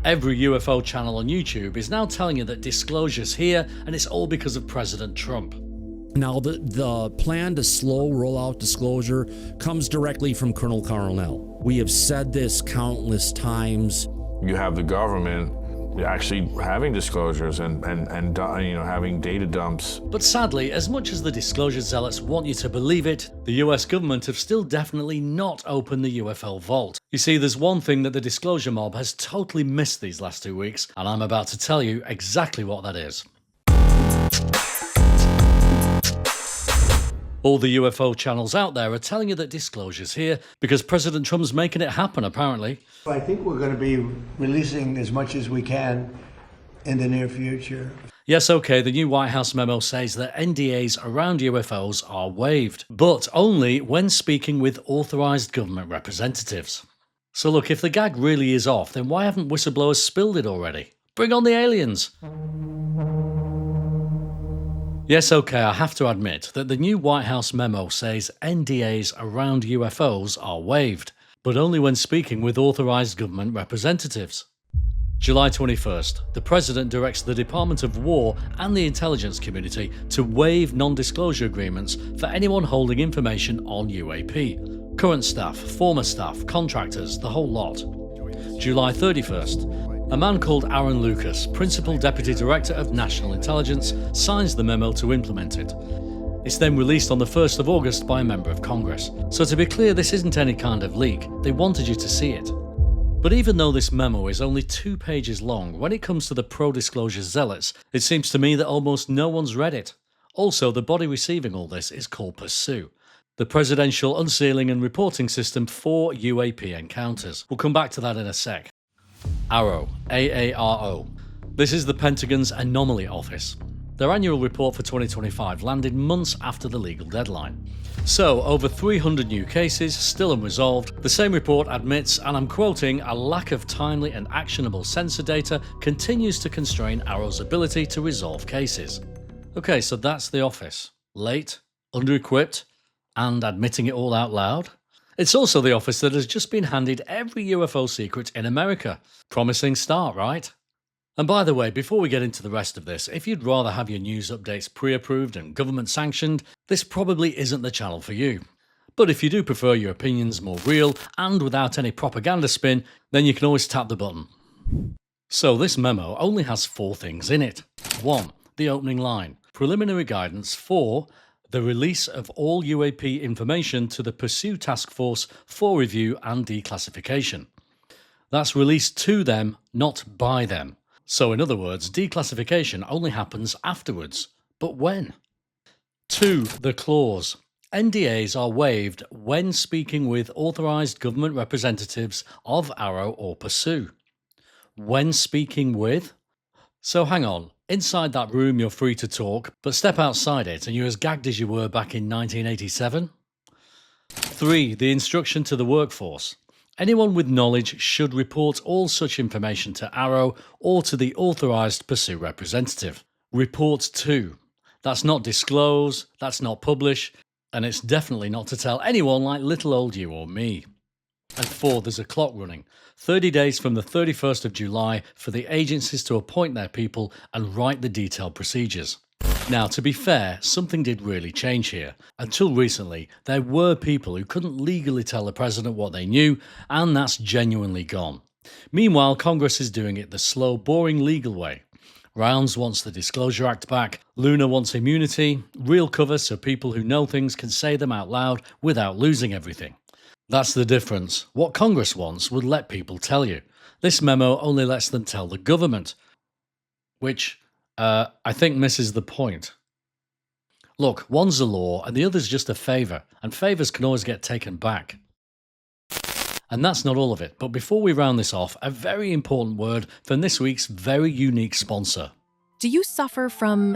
Every UFO channel on YouTube is now telling you that disclosure's here, and it's all because of President Trump. Now, the plan to slow rollout disclosure comes directly from Colonel Carnell. We have said this countless times. You have the government actually having disclosures and having data dumps. But sadly, as much as the disclosure zealots want you to believe it, the US government have still definitely not opened the UFO vault. You see, there's one thing that the disclosure mob has totally missed these last 2 weeks, and I'm about to tell you exactly what that is. All the UFO channels out there are telling you that disclosure's here because President Trump's making it happen, apparently. I think we're going to be releasing as much as we can in the near future. Yes, okay, the new White House memo says that NDAs around UFOs are waived, but only when speaking with authorized government representatives. So look, if the gag really is off, then why haven't whistleblowers spilled it already? Bring on the aliens! Yes, okay, I have to admit that the new White House memo says NDAs around UFOs are waived, but only when speaking with authorized government representatives. July 21st, the President directs the Department of War and the intelligence community to waive non-disclosure agreements for anyone holding information on UAP. Current staff, former staff, contractors, the whole lot. July 31st, a man called Lukas, Principal Deputy Director of National Intelligence, signs the memo to implement it. It's then released on the 1st of August by a member of Congress. So to be clear, this isn't any kind of leak. They wanted you to see it. But even though this memo is only 2 pages long, when it comes to the pro-disclosure zealots, it seems to me that almost no one's read it. Also, the body receiving all this is called PURSUE, the Presidential Unsealing and Reporting System for UAP Encounters. We'll come back to that in a sec. AARO, AARO. This is the Pentagon's Anomaly Office. Their annual report for 2025 landed months after the legal deadline. So, over 300 new cases, still unresolved. The same report admits, and I'm quoting, a lack of timely and actionable sensor data continues to constrain AARO's ability to resolve cases. Okay, so that's the office. Late, under-equipped, and admitting it all out loud? It's also the office that has just been handed every UFO secret in America. Promising start, right? And by the way, before we get into the rest of this, if you'd rather have your news updates pre-approved and government sanctioned, this probably isn't the channel for you. But if you do prefer your opinions more real and without any propaganda spin, then you can always tap the button. So this memo only has 4 things in it. 1. The opening line. Preliminary guidance for the release of all UAP information to the PURSUE Task Force for review and declassification. That's released to them, not by them. So in other words, declassification only happens afterwards. But when? 2. The clause. NDAs are waived when speaking with authorized government representatives of AARO or PURSUE. When speaking with? So hang on. Inside that room you're free to talk, but step outside it and you're as gagged as you were back in 1987? 3. The instruction to the workforce. Anyone with knowledge should report all such information to AARO or to the authorised PURSUE representative. Report to. That's not disclose, that's not publish, and it's definitely not to tell anyone like little old you or me. And 4. There's a clock running. 30 days from the 31st of July for the agencies to appoint their people and write the detailed procedures. Now, to be fair, something did really change here. Until recently, there were people who couldn't legally tell the president what they knew, and that's genuinely gone. Meanwhile, Congress is doing it the slow, boring legal way. Rounds wants the Disclosure Act back, Luna wants immunity, real cover so people who know things can say them out loud without losing everything. That's the difference. What Congress wants would let people tell you. This memo only lets them tell the government, which I think misses the point. Look, one's a law and the other's just a favour, and favours can always get taken back. And that's not all of it, but before we round this off, a very important word from this week's very unique sponsor. Do you suffer from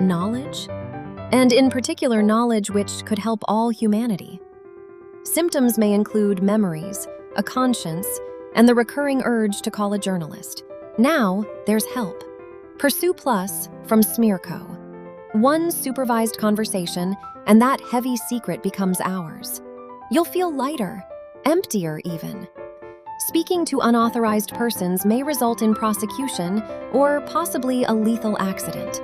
knowledge? And in particular, knowledge which could help all humanity? Symptoms may include memories, a conscience, and the recurring urge to call a journalist. Now, there's help. PURSUE Plus from Smearco. One supervised conversation, and that heavy secret becomes ours. You'll feel lighter, emptier even. Speaking to unauthorized persons may result in prosecution or possibly a lethal accident.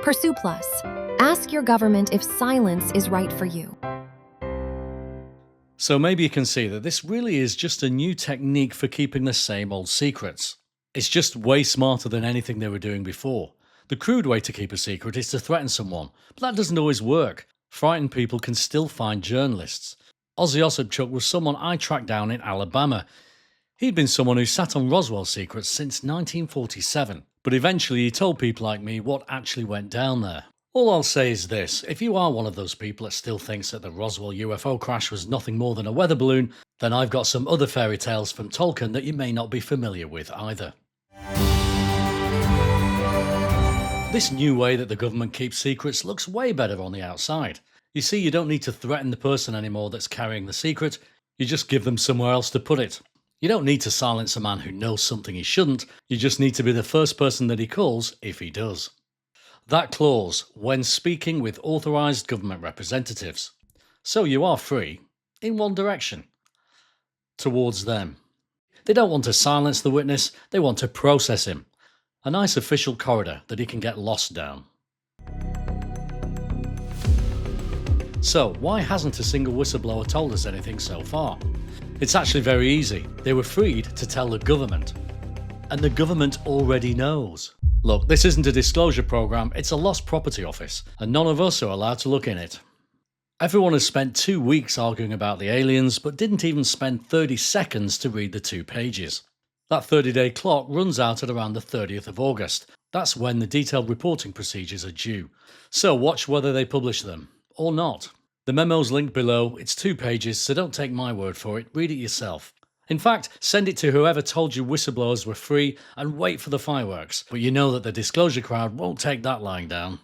Pursue Plus. Ask your government if silence is right for you. So maybe you can see that this really is just a new technique for keeping the same old secrets. It's just way smarter than anything they were doing before. The crude way to keep a secret is to threaten someone, but that doesn't always work. Frightened people can still find journalists. Ozzy Osipchuk was someone I tracked down in Alabama. He'd been someone who sat on Roswell secrets since 1947, but eventually he told people like me what actually went down there. All I'll say is this: if you are one of those people that still thinks that the Roswell UFO crash was nothing more than a weather balloon, then I've got some other fairy tales from Tolkien that you may not be familiar with either. This new way that the government keeps secrets looks way better on the outside. You see, you don't need to threaten the person anymore that's carrying the secret, you just give them somewhere else to put it. You don't need to silence a man who knows something he shouldn't, you just need to be the first person that he calls if he does. That clause, when speaking with authorised government representatives. So you are free, in one direction, towards them. They don't want to silence the witness, they want to process him. A nice official corridor that he can get lost down. So, why hasn't a single whistleblower told us anything so far? It's actually very easy. They were freed to tell the government. And the government already knows. Look, this isn't a disclosure program, it's a lost property office, and none of us are allowed to look in it. Everyone has spent 2 weeks arguing about the aliens, but didn't even spend 30 seconds to read the 2 pages. That 30-day clock runs out at around the 30th of August. That's when the detailed reporting procedures are due. So watch whether they publish them, or not. The memo's linked below, it's 2 pages, so don't take my word for it, read it yourself. In fact, send it to whoever told you whistleblowers were free and wait for the fireworks, but you know that the disclosure crowd won't take that lying down.